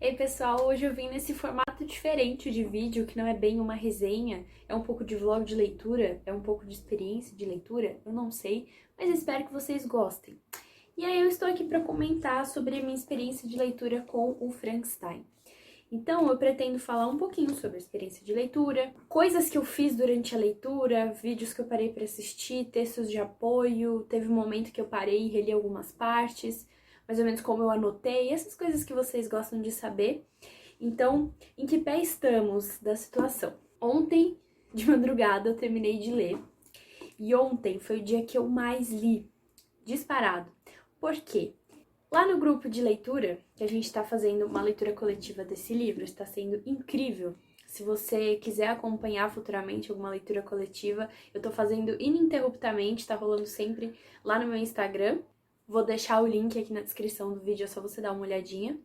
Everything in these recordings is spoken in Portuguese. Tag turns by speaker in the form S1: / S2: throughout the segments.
S1: Ei pessoal, hoje eu vim nesse formato diferente de vídeo, que não é bem uma resenha, é um pouco de vlog de leitura, é um pouco de experiência de leitura, eu não sei, mas espero que vocês gostem. E aí eu estou aqui para comentar sobre a minha experiência de leitura com o Frankenstein. Então eu pretendo falar um pouquinho sobre a experiência de leitura, coisas que eu fiz durante a leitura, vídeos que eu parei para assistir, textos de apoio, teve um momento que eu parei e reli algumas partes, mais ou menos como eu anotei, essas coisas que vocês gostam de saber. Então, em que pé estamos da situação? Ontem, de madrugada, eu terminei de ler. E ontem foi o dia que eu mais li, disparado. Por quê? Lá no grupo de leitura, que a gente está fazendo uma leitura coletiva desse livro, está sendo incrível. Se você quiser acompanhar futuramente alguma leitura coletiva, eu estou fazendo ininterruptamente, está rolando sempre lá no meu Instagram. Vou deixar o link aqui na descrição do vídeo, é só você dar uma olhadinha.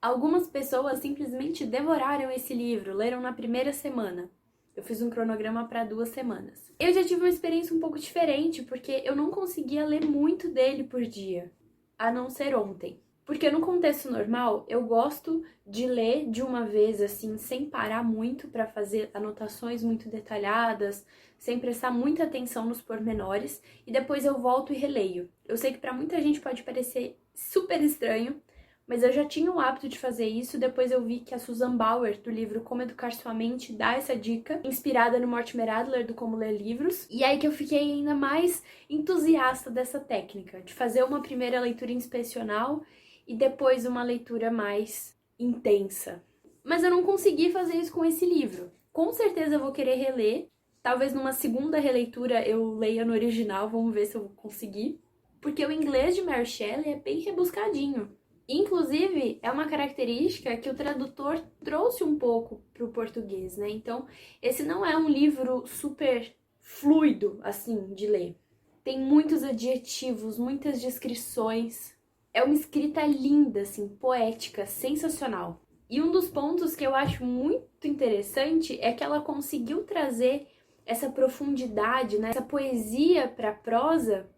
S1: Algumas pessoas simplesmente devoraram esse livro, leram na primeira semana. Eu fiz um cronograma para 2 semanas. Eu já tive uma experiência um pouco diferente, porque eu não conseguia ler muito dele por dia, a não ser ontem. Porque no contexto normal, eu gosto de ler de uma vez, assim, sem parar muito para fazer anotações muito detalhadas, sem prestar muita atenção nos pormenores, e depois eu volto e releio. Eu sei que para muita gente pode parecer super estranho, mas eu já tinha o hábito de fazer isso, depois eu vi que a Susan Bauer, do livro Como Educar Sua Mente, dá essa dica, inspirada no Mortimer Adler, do Como Ler Livros, e aí que eu fiquei ainda mais entusiasta dessa técnica, de fazer uma primeira leitura inspecional e depois uma leitura mais intensa. Mas eu não consegui fazer isso com esse livro. Com certeza eu vou querer reler, talvez numa segunda releitura eu leia no original, vamos ver se eu vou conseguir, porque o inglês de Mary Shelley é bem rebuscadinho. Inclusive, é uma característica que o tradutor trouxe um pouco para o português, né? Então, esse não é um livro super fluido, assim, de ler. Tem muitos adjetivos, muitas descrições. É uma escrita linda, assim, poética, sensacional. E um dos pontos que eu acho muito interessante é que ela conseguiu trazer essa profundidade, né? Essa poesia para a prosa,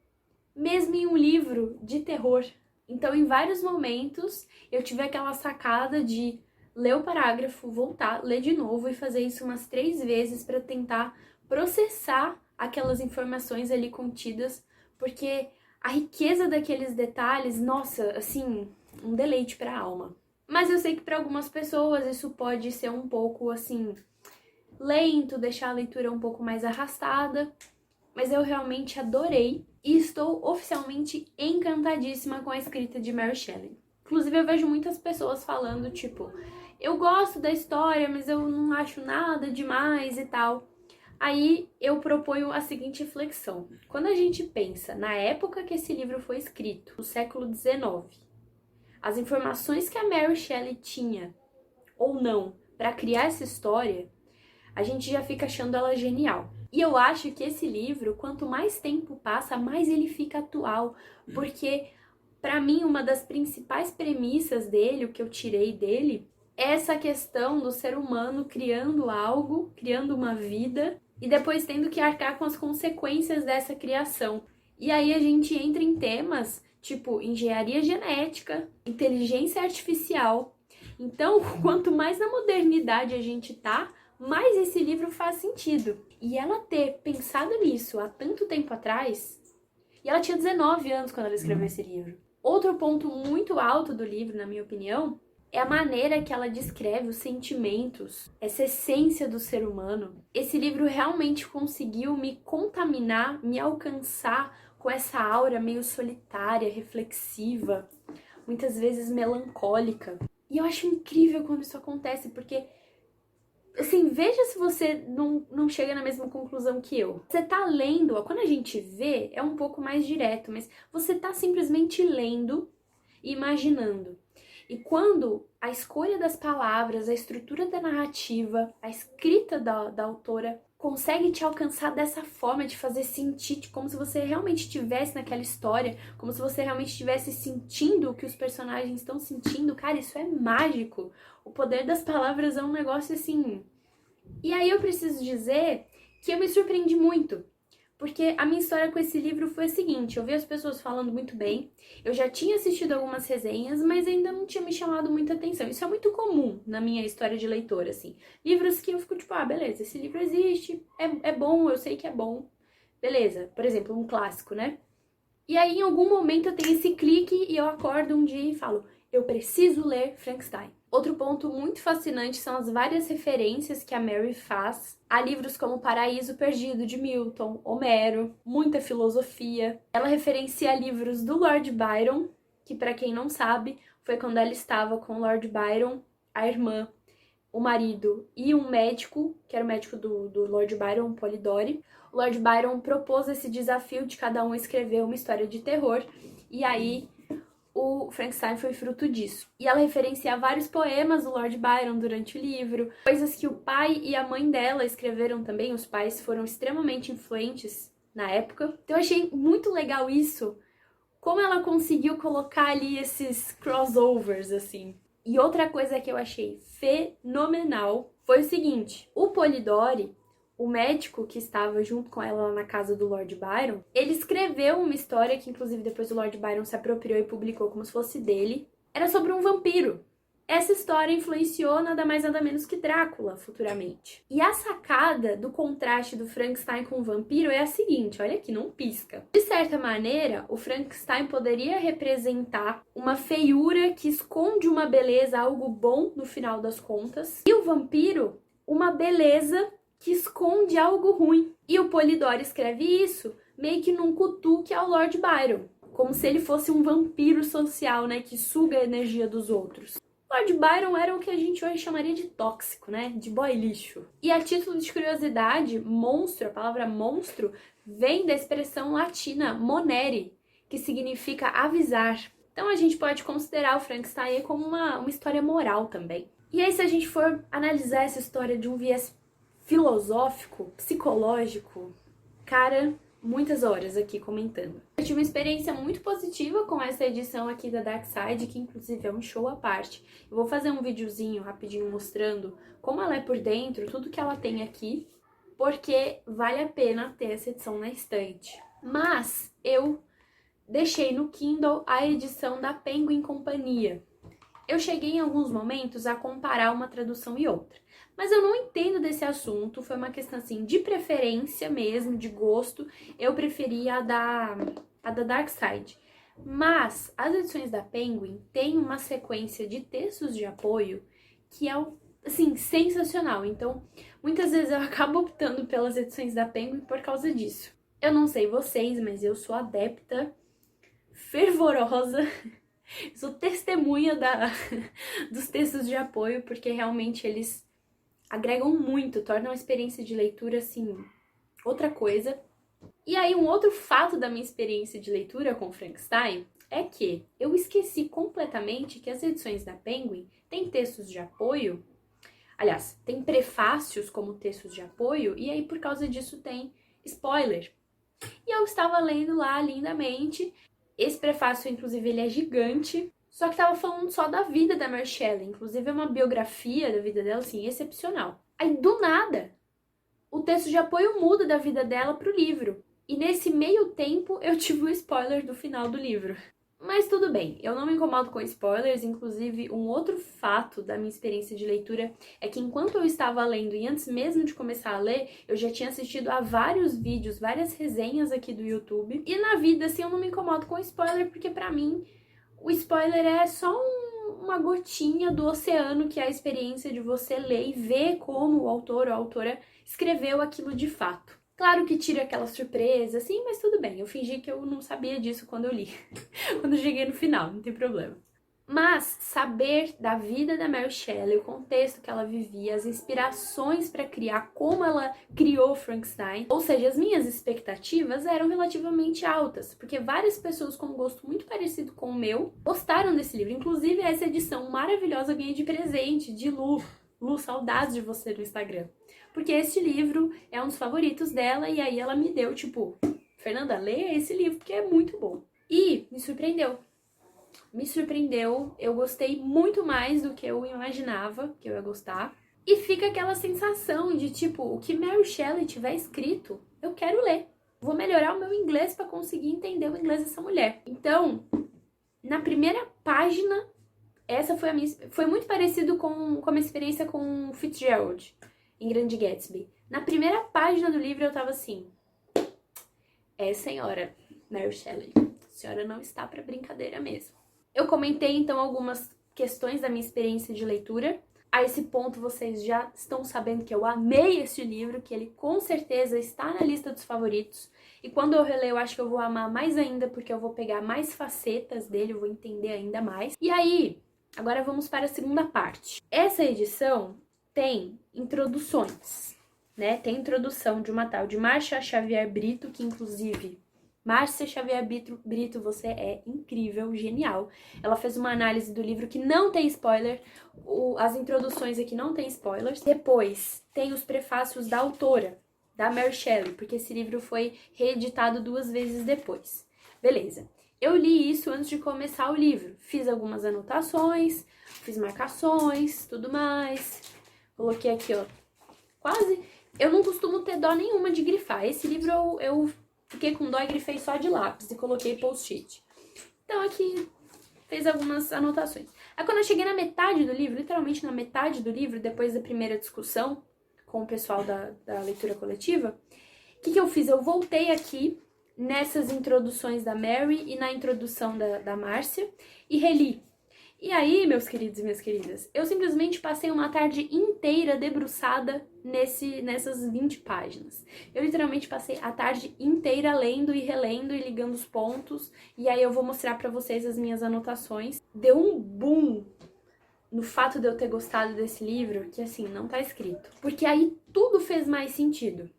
S1: mesmo em um livro de terror. Então, em vários momentos, eu tive aquela sacada de ler o parágrafo, voltar, ler de novo e fazer isso umas 3 vezes para tentar processar aquelas informações ali contidas, porque a riqueza daqueles detalhes, nossa, assim, um deleite para a alma. Mas eu sei que para algumas pessoas isso pode ser um pouco, assim, lento, deixar a leitura um pouco mais arrastada, mas eu realmente adorei e estou oficialmente encantadíssima com a escrita de Mary Shelley. Inclusive, eu vejo muitas pessoas falando, tipo, eu gosto da história, mas eu não acho nada demais e tal. Aí eu proponho a seguinte reflexão. Quando a gente pensa na época que esse livro foi escrito, no século XIX, as informações que a Mary Shelley tinha, ou não, para criar essa história, a gente já fica achando ela genial. E eu acho que esse livro, quanto mais tempo passa, mais ele fica atual, porque para mim uma das principais premissas dele, o que eu tirei dele, é essa questão do ser humano criando algo, criando uma vida e depois tendo que arcar com as consequências dessa criação. E aí a gente entra em temas tipo engenharia genética, inteligência artificial. Então, quanto mais na modernidade a gente tá, mais esse livro faz sentido. E ela ter pensado nisso há tanto tempo atrás, e ela tinha 19 anos quando ela escreveu esse livro. Outro ponto muito alto do livro, na minha opinião, é a maneira que ela descreve os sentimentos, essa essência do ser humano. Esse livro realmente conseguiu me contaminar, me alcançar com essa aura meio solitária, reflexiva, muitas vezes melancólica. E eu acho incrível quando isso acontece, porque assim, veja se você não chega na mesma conclusão que eu. Você tá lendo, quando a gente vê, é um pouco mais direto, mas você tá simplesmente lendo e imaginando. E quando a escolha das palavras, a estrutura da narrativa, a escrita da autora consegue te alcançar dessa forma, de fazer sentir como se você realmente estivesse naquela história, como se você realmente estivesse sentindo o que os personagens estão sentindo, cara, isso é mágico. O poder das palavras é um negócio assim. E aí eu preciso dizer que eu me surpreendi muito, Porque a minha história com esse livro foi a seguinte, eu vi as pessoas falando muito bem, eu já tinha assistido algumas resenhas, mas ainda não tinha me chamado muita atenção. Isso é muito comum na minha história de leitora, assim. Livros que eu fico tipo, ah, beleza, esse livro existe, é bom, eu sei que é bom. Beleza, por exemplo, um clássico, né? E aí, em algum momento, eu tenho esse clique e eu acordo um dia e falo, eu preciso ler Frankenstein. Outro ponto muito fascinante são as várias referências que a Mary faz a livros como Paraíso Perdido, de Milton, Homero, muita filosofia. Ela referencia livros do Lord Byron, que para quem não sabe, foi quando ela estava com o Lord Byron, a irmã, o marido e um médico, que era o médico do Lord Byron, Polidori. O Lord Byron propôs esse desafio de cada um escrever uma história de terror, e aí o Frankenstein foi fruto disso. E ela referencia vários poemas do Lord Byron durante o livro, coisas que o pai e a mãe dela escreveram também, os pais foram extremamente influentes na época. Então eu achei muito legal isso, como ela conseguiu colocar ali esses crossovers, assim. E outra coisa que eu achei fenomenal foi o seguinte, o Polidori, o médico que estava junto com ela lá na casa do Lord Byron, ele escreveu uma história que inclusive depois o Lord Byron se apropriou e publicou como se fosse dele. Era sobre um vampiro. Essa história influenciou nada mais nada menos que Drácula futuramente. E a sacada do contraste do Frankenstein com o vampiro é a seguinte, olha aqui, não pisca. De certa maneira, o Frankenstein poderia representar uma feiura que esconde uma beleza, algo bom no final das contas, e o vampiro, uma beleza que esconde algo ruim. E o Polidori escreve isso meio que num cutuque ao Lord Byron, como se ele fosse um vampiro social, né, que suga a energia dos outros. Lord Byron era o que a gente hoje chamaria de tóxico, né, de boy lixo. E a título de curiosidade, monstro, a palavra monstro, vem da expressão latina monere, que significa avisar. Então a gente pode considerar o Frankenstein como uma história moral também. E aí se a gente for analisar essa história de um viés filosófico, psicológico, cara, muitas horas aqui comentando. Eu tive uma experiência muito positiva com essa edição aqui da Dark Side, que inclusive é um show à parte. Eu vou fazer um videozinho rapidinho mostrando como ela é por dentro, tudo que ela tem aqui, porque vale a pena ter essa edição na estante. Mas eu deixei no Kindle a edição da Penguin Companhia. Eu cheguei em alguns momentos a comparar uma tradução e outra, mas eu não entendo desse assunto, foi uma questão assim de preferência mesmo, de gosto, eu preferi a da Dark Side. Mas as edições da Penguin têm uma sequência de textos de apoio que é, assim, sensacional, então muitas vezes eu acabo optando pelas edições da Penguin por causa disso. Eu não sei vocês, mas eu sou adepta, fervorosa, sou testemunha dos textos de apoio, porque realmente eles agregam muito, tornam a experiência de leitura, assim, outra coisa. E aí, um outro fato da minha experiência de leitura com Frankenstein é que eu esqueci completamente que as edições da Penguin têm textos de apoio, aliás, tem prefácios como textos de apoio, e aí por causa disso tem spoiler. E eu estava lendo lá lindamente. Esse prefácio, inclusive, ele é gigante, só que tava falando só da vida da Mary Shelley, inclusive é uma biografia da vida dela, assim, excepcional. Aí, do nada, o texto de apoio muda da vida dela pro livro. E nesse meio tempo, eu tive o spoiler do final do livro. Mas tudo bem, eu não me incomodo com spoilers, inclusive um outro fato da minha experiência de leitura é que enquanto eu estava lendo e antes mesmo de começar a ler, eu já tinha assistido a vários vídeos, várias resenhas aqui do YouTube. E na vida, assim, eu não me incomodo com spoiler, porque pra mim, o spoiler é só uma gotinha do oceano que é a experiência de você ler e ver como o autor ou a autora escreveu aquilo de fato. Claro que tira aquela surpresa, assim, mas tudo bem, eu fingi que eu não sabia disso quando eu li, quando eu cheguei no final, não tem problema. Mas saber da vida da Mary Shelley, o contexto que ela vivia, as inspirações para criar, como ela criou Frankenstein, ou seja, as minhas expectativas eram relativamente altas, porque várias pessoas com um gosto muito parecido com o meu gostaram desse livro, inclusive essa edição maravilhosa eu ganhei de presente de Lu. Lu, saudades de você no Instagram. Porque este livro é um dos favoritos dela e aí ela me deu, tipo, Fernanda, leia esse livro porque é muito bom. E me surpreendeu. Me surpreendeu, eu gostei muito mais do que eu imaginava que eu ia gostar. E fica aquela sensação de, tipo, o que Mary Shelley tiver escrito, eu quero ler. vou melhorar o meu inglês para conseguir entender o inglês dessa mulher. Então, na primeira página, essa foi a minha... Foi muito parecido com a minha experiência com Fitzgerald, em Grande Gatsby. Na primeira página do livro eu tava assim... senhora Mary Shelley, a senhora não está para brincadeira mesmo. Eu comentei, então, algumas questões da minha experiência de leitura. A esse ponto, vocês já estão sabendo que eu amei esse livro, que ele com certeza está na lista dos favoritos. E quando eu reler, eu acho que eu vou amar mais ainda, porque eu vou pegar mais facetas dele, eu vou entender ainda mais. E aí, agora vamos para a segunda parte. Essa edição tem introduções, né? Tem introdução de uma tal de Márcia Xavier Brito, que inclusive... Márcia Xavier Brito, você é incrível, genial. Ela fez uma análise do livro que não tem spoiler, as introduções aqui não tem spoilers. Depois, tem os prefácios da autora, da Mary Shelley, porque esse livro foi reeditado 2 vezes depois. Beleza. Eu li isso antes de começar o livro. Fiz algumas anotações, fiz marcações, tudo mais. Coloquei aqui, ó, quase... Eu não costumo ter dó nenhuma de grifar. Esse livro eu fiquei com dó e grifei só de lápis e coloquei post-it. Então aqui fez algumas anotações. Aí quando eu cheguei na metade do livro, literalmente na metade do livro, depois da primeira discussão com o pessoal da leitura coletiva, o que eu fiz? Eu voltei aqui nessas introduções da Mary e na introdução da Márcia e reli. E aí, meus queridos e minhas queridas, eu simplesmente passei uma tarde inteira debruçada nessas 20 páginas. Eu literalmente passei a tarde inteira lendo e relendo e ligando os pontos. E aí eu vou mostrar pra vocês as minhas anotações. Deu um boom no fato de eu ter gostado desse livro, que assim, não tá escrito. Porque aí tudo fez mais sentido.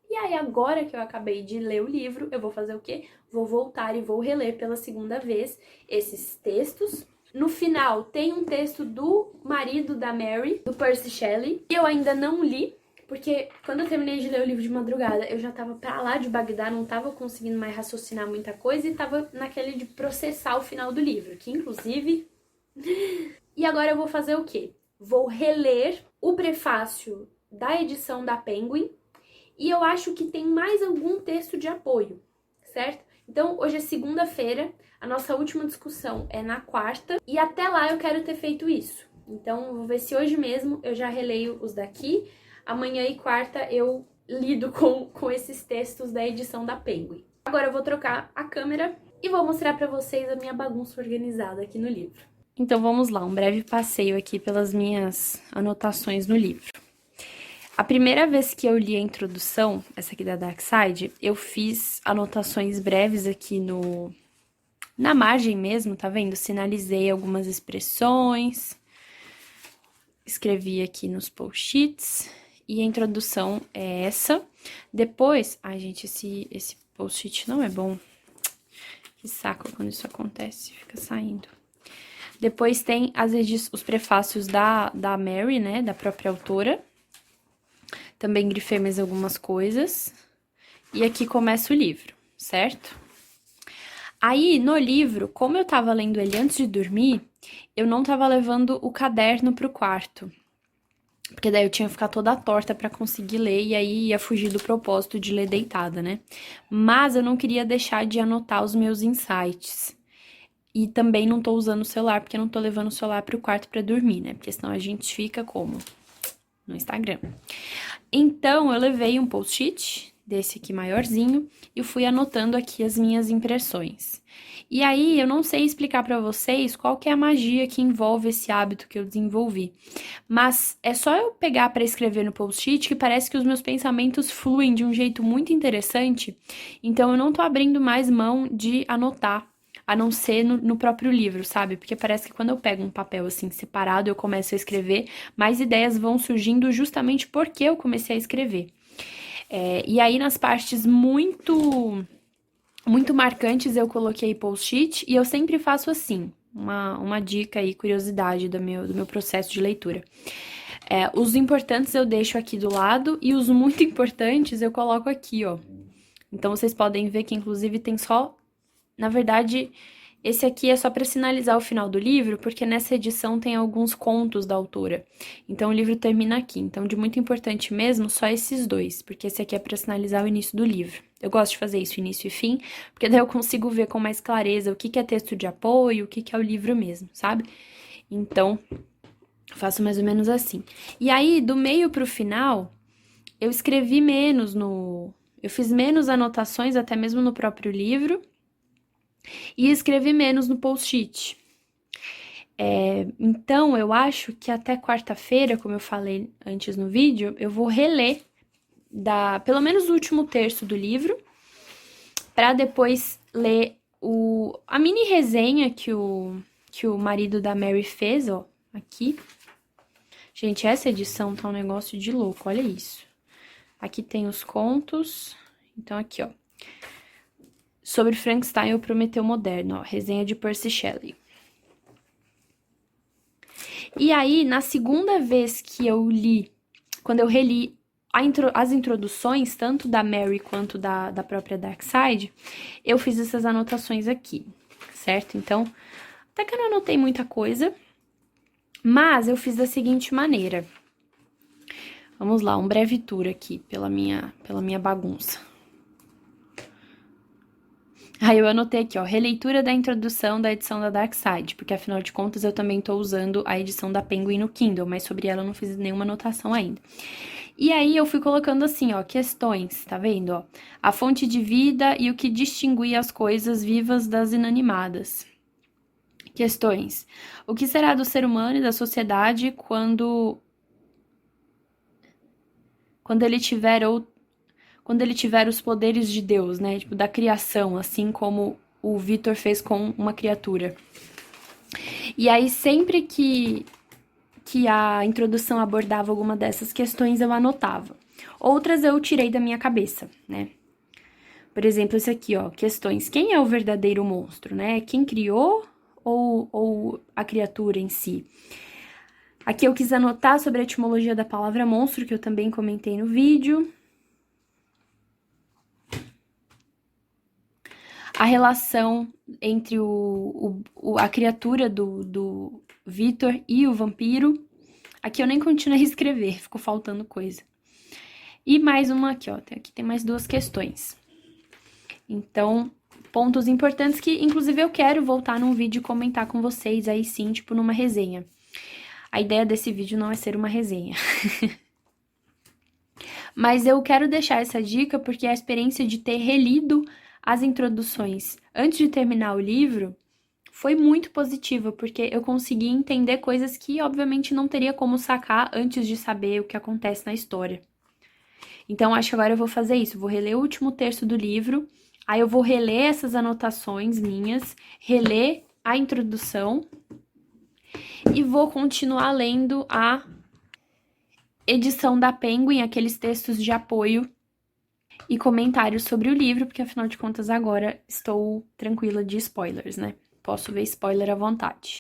S1: E aí agora que eu acabei de ler o livro, eu vou fazer o quê? Vou voltar e vou reler pela segunda vez esses textos. No final, tem um texto do marido da Mary, do Percy Shelley, que eu ainda não li, porque quando eu terminei de ler o livro de madrugada, eu já tava pra lá de Bagdá, não tava conseguindo mais raciocinar muita coisa e tava naquele de processar o final do livro, que inclusive... E agora eu vou fazer o quê? Vou reler o prefácio da edição da Penguin e eu acho que tem mais algum texto de apoio, certo? Então, hoje é segunda-feira, a nossa última discussão é na quarta, e até lá eu quero ter feito isso. Então, vou ver se hoje mesmo eu já releio os daqui, amanhã e quarta eu lido com esses textos da edição da Penguin. Agora eu vou trocar a câmera e vou mostrar pra vocês a minha bagunça organizada aqui no livro. Então, vamos lá, um breve passeio aqui pelas minhas anotações no livro. A primeira vez que eu li a introdução, essa aqui da Darkside, eu fiz anotações breves aqui na margem mesmo, tá vendo? Sinalizei algumas expressões, escrevi aqui nos post-its, e a introdução é essa. Depois, ai gente, esse post-it não é bom. Que saco quando isso acontece, fica saindo. Depois tem os prefácios da Mary, né, da própria autora. Também grifei mais algumas coisas. E aqui começa o livro, certo? Aí, no livro, como eu tava lendo ele antes de dormir, eu não tava levando o caderno pro quarto. Porque daí eu tinha que ficar toda torta pra conseguir ler, e aí ia fugir do propósito de ler deitada, né? Mas eu não queria deixar de anotar os meus insights. E também não tô usando o celular, porque eu não tô levando o celular pro quarto pra dormir, né? Porque senão a gente fica como? No Instagram. Então, eu levei um post-it, desse aqui maiorzinho, e fui anotando aqui as minhas impressões. E aí, eu não sei explicar pra vocês qual que é a magia que envolve esse hábito que eu desenvolvi. Mas é só eu pegar pra escrever no post-it que parece que os meus pensamentos fluem de um jeito muito interessante. Então, eu não tô abrindo mais mão de anotar, a não ser no próprio livro, sabe? Porque parece que quando eu pego um papel assim separado, eu começo a escrever, mais ideias vão surgindo justamente porque eu comecei a escrever. E aí nas partes muito marcantes eu coloquei post-it e eu sempre faço assim, uma dica aí, curiosidade do meu processo de leitura. Os importantes eu deixo aqui do lado e os muito importantes eu coloco aqui, ó. Então vocês podem ver que inclusive tem só... Na verdade, esse aqui é só para sinalizar o final do livro, porque nessa edição tem alguns contos da autora. Então, o livro termina aqui. Então, de muito importante mesmo, só esses dois, porque esse aqui é para sinalizar o início do livro. Eu gosto de fazer isso, início e fim, porque daí eu consigo ver com mais clareza o que é texto de apoio, o que é o livro mesmo, sabe? Então, faço mais ou menos assim. E aí, do meio pro final, eu escrevi menos no... Eu fiz menos anotações, até mesmo no próprio livro, e escrevi menos no post-it. Então, eu acho que até quarta-feira, como eu falei antes no vídeo, eu vou reler pelo menos o último terço do livro, para depois ler a mini resenha que o marido da Mary fez, ó, aqui. Gente, essa edição tá um negócio de louco, olha isso. Aqui tem os contos, então aqui, ó. Sobre Frankenstein e o Prometeu Moderno, ó, resenha de Percy Shelley. E aí, na segunda vez que eu li, quando eu reli as introduções, tanto da Mary quanto da própria Darkseid, eu fiz essas anotações aqui, certo? Então, até que eu não anotei muita coisa, mas eu fiz da seguinte maneira. Vamos lá, um breve tour aqui pela minha bagunça. Aí eu anotei aqui, ó, releitura da introdução da edição da Darkseid, porque afinal de contas eu também tô usando a edição da Penguin no Kindle, mas sobre ela eu não fiz nenhuma anotação ainda. E aí eu fui colocando assim, ó, questões, tá vendo, ó? A fonte de vida e o que distinguia as coisas vivas das inanimadas. Questões. O que será do ser humano e da sociedade quando ele tiver os poderes de Deus, né? Tipo, da criação, assim como o Victor fez com uma criatura. E aí, sempre que a introdução abordava alguma dessas questões, eu anotava. Outras eu tirei da minha cabeça, né? Por exemplo, esse aqui, ó, questões. Quem é o verdadeiro monstro, né? Quem criou ou a criatura em si? Aqui eu quis anotar sobre a etimologia da palavra monstro, que eu também comentei no vídeo. A relação entre a criatura do Victor e o vampiro. Aqui eu nem continuei a escrever, ficou faltando coisa. E mais uma aqui, ó. Aqui tem mais duas questões. Então, pontos importantes que, inclusive, eu quero voltar num vídeo e comentar com vocês aí sim, tipo, numa resenha. A ideia desse vídeo não é ser uma resenha. Mas eu quero deixar essa dica porque a experiência de ter relido as introduções antes de terminar o livro foi muito positiva, porque eu consegui entender coisas que, obviamente, não teria como sacar antes de saber o que acontece na história. Então, acho que agora eu vou fazer isso, vou reler o último terço do livro, aí eu vou reler essas anotações minhas, reler a introdução e vou continuar lendo a edição da Penguin, aqueles textos de apoio e comentários sobre o livro, porque afinal de contas agora estou tranquila de spoilers, né? Posso ver spoiler à vontade.